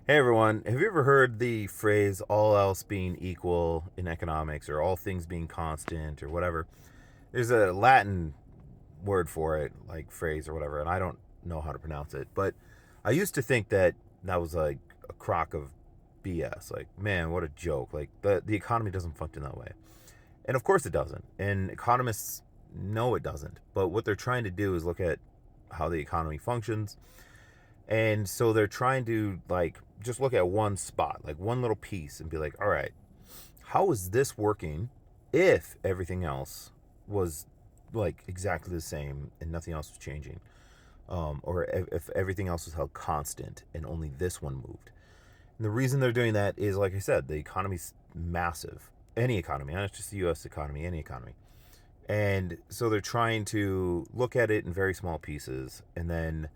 Hey everyone, have you ever heard the phrase all else being equal in economics or all things being constant or whatever? There's a Latin word for it, like phrase or whatever, and I don't know how to pronounce it. But I used to think that that was like a crock of BS. Like, man, what a joke. Like, the economy doesn't function that way. And of course it doesn't. And economists know it doesn't. But what they're trying to do is look at how the economy functions, and so they're trying to like just look at one spot, like one little piece, and be like, all right, how is this working if everything else was like exactly the same and nothing else was changing? Or if everything else was held constant and only this one moved. And the reason they're doing that is, like I said, the economy's massive. Any economy, not just the US economy, any economy. And so they're trying to look at it in very small pieces and then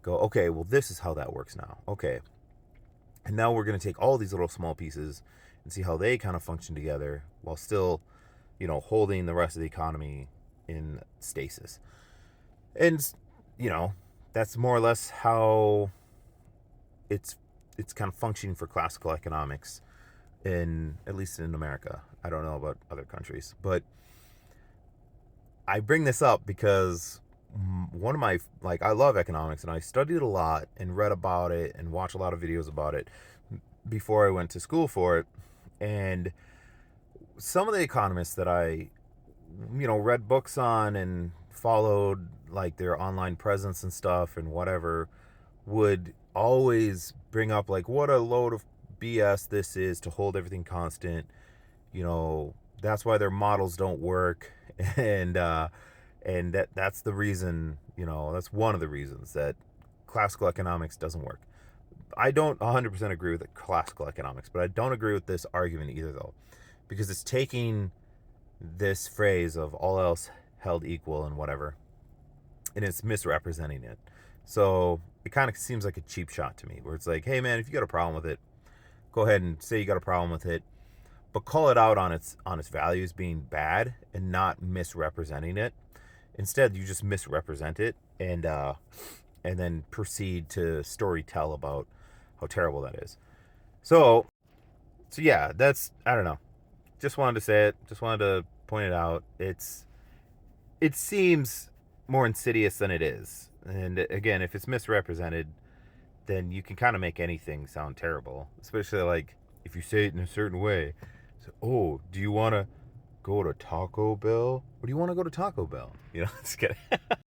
go, okay, well, this is how that works now. Okay. And now we're going to take all these little small pieces and see how they kind of function together while still, holding the rest of the economy in stasis. And, you know, that's more or less how it's it's kind of functioning for classical economics in at least in America. I don't know about other countries, but I bring this up because one of my like I love economics and I studied it a lot and read about it and watched a lot of videos about it before I went to school for it. And some of the economists that I read books on and followed like their online presence and stuff and whatever would always bring up like what a load of BS this is to hold everything constant. That's why their models don't work. And that's the reason, that's one of the reasons that classical economics doesn't work. I don't 100% agree with classical economics, but I don't agree with this argument either, though, because it's taking this phrase of all else held equal and whatever, and it's misrepresenting it. So it kind of seems like a cheap shot to me, where it's like, hey man, if you got a problem with it, go ahead and say you got a problem with it, but call it out on its values being bad and not misrepresenting it. Instead, you just misrepresent it and then proceed to story tell about how terrible that is. So yeah, that's I don't know. Just wanted to say it. Just wanted to point it out. It seems more insidious than it is. And again, if it's misrepresented, then you can kind of make anything sound terrible, especially like if you say it in a certain way. So, oh, do you want to go to Taco Bell? Or do you want to go to Taco Bell? Just kidding.